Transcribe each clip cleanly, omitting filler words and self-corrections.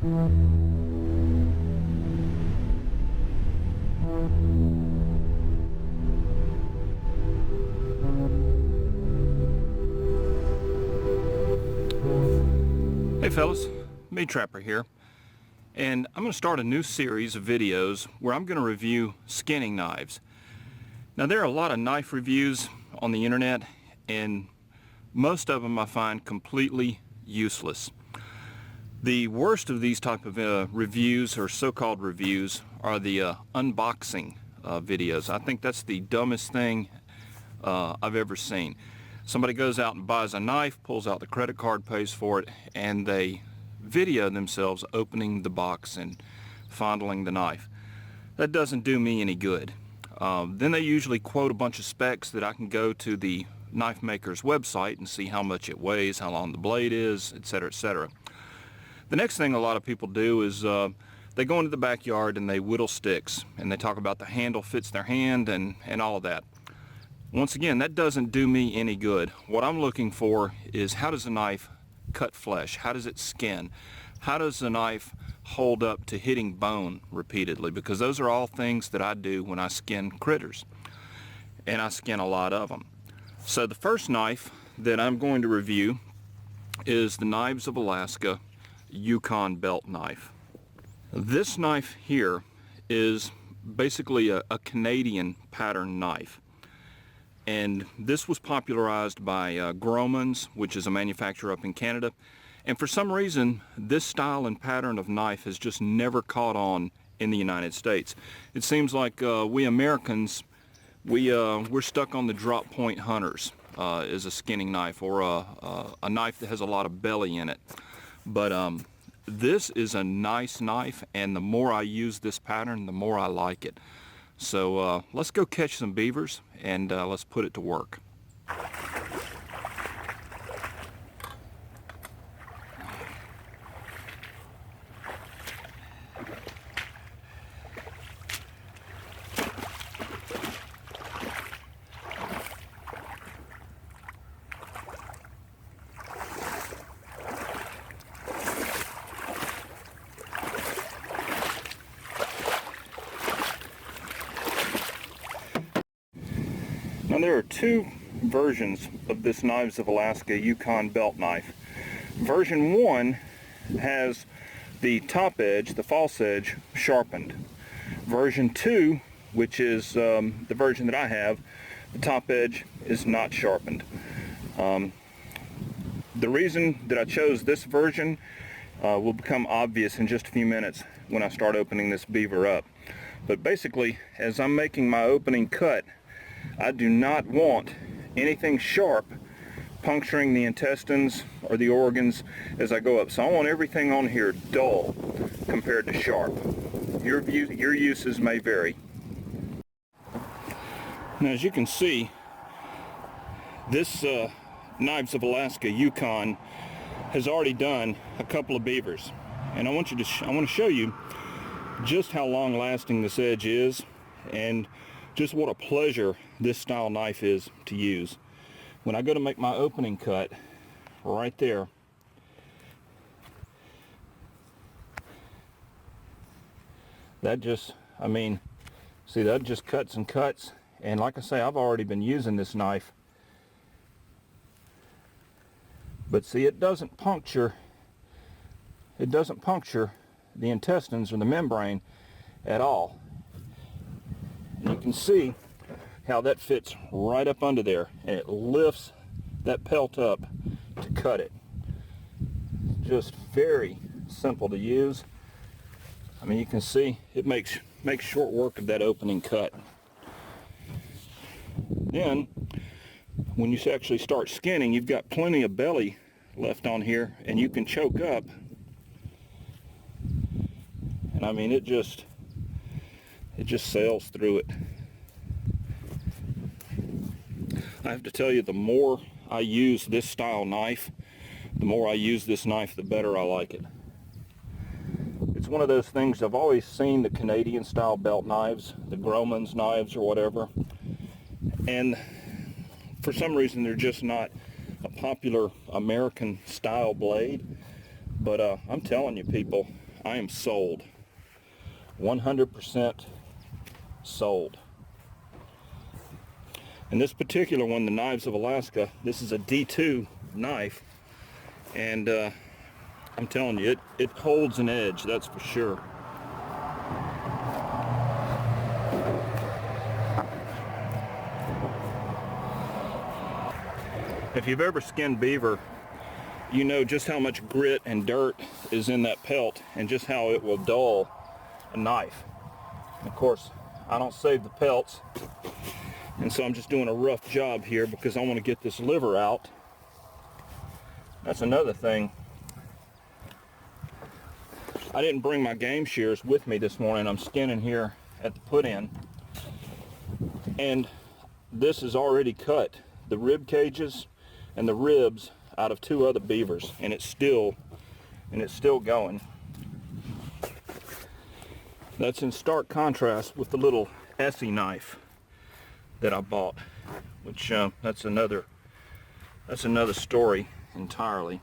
Hey fellas, Meat Trapper here, and I'm going to start a new series of videos where I'm going to review skinning knives. Now there are a lot of knife reviews on the internet, and most of them I find completely useless. The worst of these type of reviews, or so-called reviews, are the unboxing videos. I think that's the dumbest thing I've ever seen. Somebody goes out and buys a knife, pulls out the credit card, pays for it, and they video themselves opening the box and fondling the knife. That doesn't do me any good. Then they usually quote a bunch of specs that I can go to the knife maker's website and see how much it weighs, how long the blade is, etc., etc. The next thing a lot of people do is they go into the backyard and they whittle sticks, and they talk about the handle fits their hand and all of that. Once again, that doesn't do me any good. What I'm looking for is, how does a knife cut flesh? How does it skin? How does the knife hold up to hitting bone repeatedly? Because those are all things that I do when I skin critters, and I skin a lot of them. So the first knife that I'm going to review is the Knives of Alaska Yukon belt knife. This knife here is basically a Canadian pattern knife. And this was popularized by Gromans, which is a manufacturer up in Canada. And for some reason, this style and pattern of knife has just never caught on in the United States. It seems like we Americans, we're stuck on the drop point hunters as a skinning knife, or a knife that has a lot of belly in it. But this is a nice knife, and the more I use this pattern, the more I like it. So let's go catch some beavers, and let's put it to work. Now there are two versions of this Knives of Alaska Yukon belt knife. Version 1 has the top edge, the false edge, sharpened. Version 2, which is the version that I have, the top edge is not sharpened. The reason that I chose this version will become obvious in just a few minutes when I start opening this beaver up. But basically, as I'm making my opening cut, I do not want anything sharp puncturing the intestines or the organs as I go up. So I want everything on here dull compared to sharp. Your uses may vary. Now, as you can see, this Knives of Alaska Yukon has already done a couple of beavers, and I want to show you just how long lasting this edge is, and just what a pleasure this style knife is to use. When I go to make my opening cut, right there, that just, see, that just cuts and cuts. And like I say, I've already been using this knife, but see, it doesn't puncture the intestines or the membrane at all. And you can see how that fits right up under there, and it lifts that pelt up to cut it. Just very simple to use. You can see it makes short work of that opening cut. Then when you actually start skinning, you've got plenty of belly left on here, and you can choke up, and it just sails through it. I have to tell you, the more I use this style knife, the more I use this knife, the better I like it. It's one of those things, I've always seen the Canadian style belt knives, the Gromans knives or whatever, and for some reason they're just not a popular American style blade. But I'm telling you, people, I am sold. 100% sold. And this particular one, the Knives of Alaska, this is a D2 knife, and I'm telling you, it holds an edge, that's for sure. If you've ever skinned beaver, you know just how much grit and dirt is in that pelt and just how it will dull a knife. And of course, I don't save the pelts, and so I'm just doing a rough job here because I want to get this liver out. That's another thing. I didn't bring my game shears with me this morning. I'm skinning here at the put-in, and this is already cut, the rib cages and the ribs out of 2 other beavers, and it's still going. That's in stark contrast with the little Essie knife that I bought, which that's another story entirely.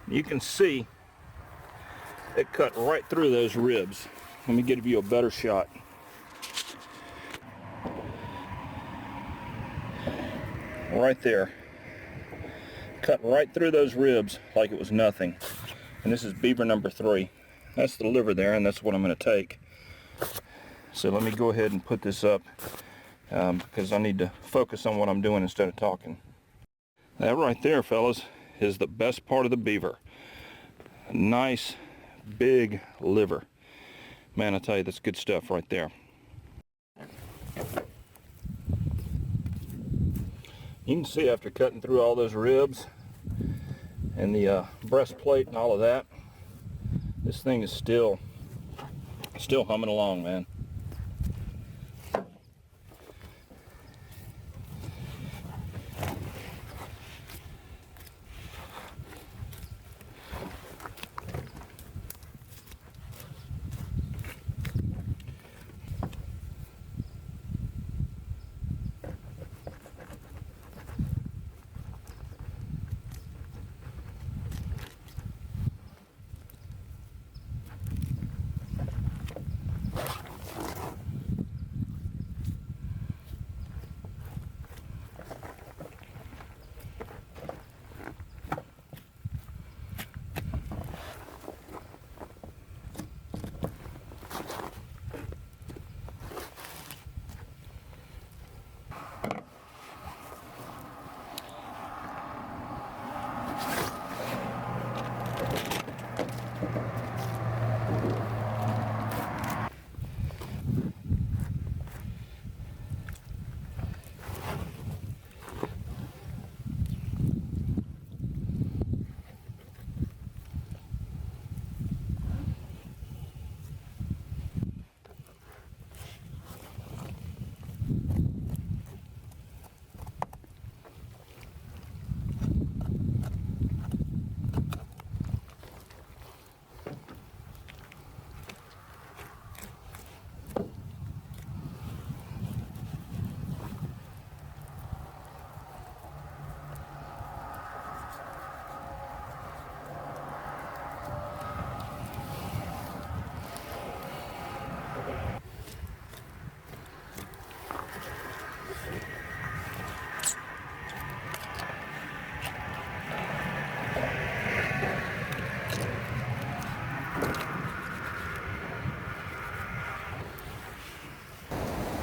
You can see it cut right through those ribs. Let me give you a better shot. Right there. Cut right through those ribs like it was nothing. And this is beaver number 3. That's the liver there, and that's what I'm going to take. So let me go ahead and put this up because I need to focus on what I'm doing instead of talking. That right there, fellas, is the best part of the beaver. A nice big liver. Man, I tell you, that's good stuff right there. You can see after cutting through all those ribs and the breastplate and all of that, this thing is still humming along, man.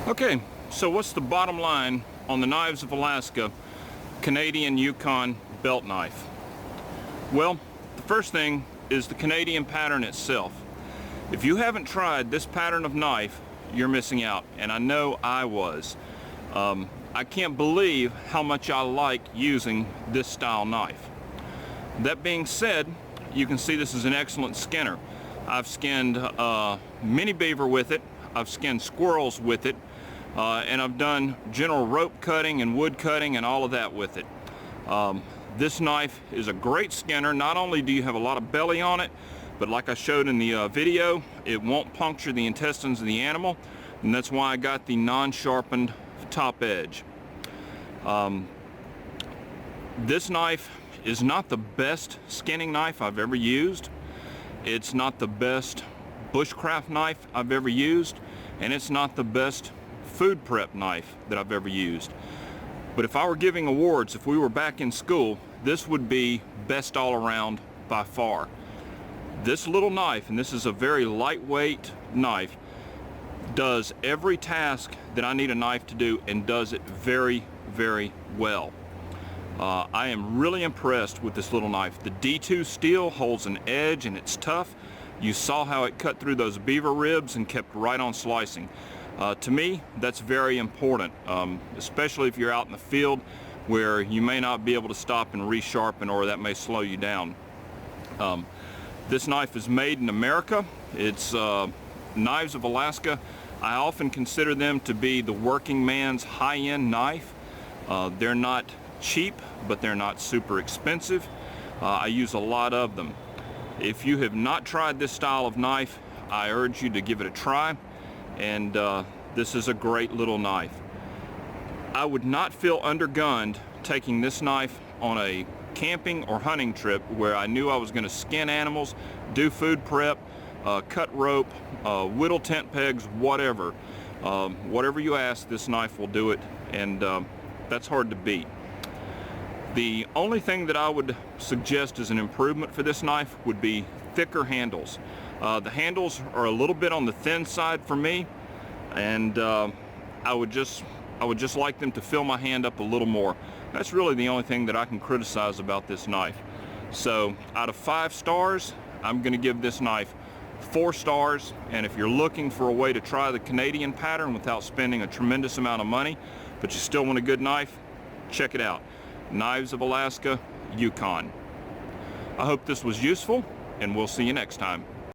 Okay, so what's the bottom line on the Knives of Alaska Canadian Yukon belt knife? Well, the first thing is the Canadian pattern itself. If you haven't tried this pattern of knife, you're missing out, and I know I was. I can't believe how much I like using this style knife. That being said, you can see this is an excellent skinner. I've skinned mini beaver with it, I've skinned squirrels with it, and I've done general rope cutting and wood cutting and all of that with it. This knife is a great skinner. Not only do you have a lot of belly on it, but like I showed in the video, it won't puncture the intestines of the animal, and that's why I got the non-sharpened top edge. This knife is not the best skinning knife I've ever used. It's not the best bushcraft knife I've ever used, and it's not the best food prep knife that I've ever used. But if I were giving awards, if we were back in school, this would be best all around by far. This little knife, and this is a very lightweight knife, does every task that I need a knife to do and does it very, very well. I am really impressed with this little knife. The D2 steel holds an edge and it's tough. You saw how it cut through those beaver ribs and kept right on slicing. To me, that's very important, especially if you're out in the field where you may not be able to stop and resharpen, or that may slow you down. This knife is made in America. It's Knives of Alaska. I often consider them to be the working man's high-end knife. They're not cheap, but they're not super expensive. I use a lot of them. If you have not tried this style of knife, I urge you to give it a try, and this is a great little knife. I would not feel undergunned taking this knife on a camping or hunting trip where I knew I was going to skin animals, do food prep, cut rope, whittle tent pegs, whatever. Whatever you ask, this knife will do it, and that's hard to beat. The only thing that I would suggest as an improvement for this knife would be thicker handles. The handles are a little bit on the thin side for me, and I would just like them to fill my hand up a little more. That's really the only thing that I can criticize about this knife. So out of 5 stars, I'm going to give this knife 4 stars, and if you're looking for a way to try the Canadian pattern without spending a tremendous amount of money, but you still want a good knife, check it out. Knives of Alaska, Yukon. I hope this was useful, and we'll see you next time.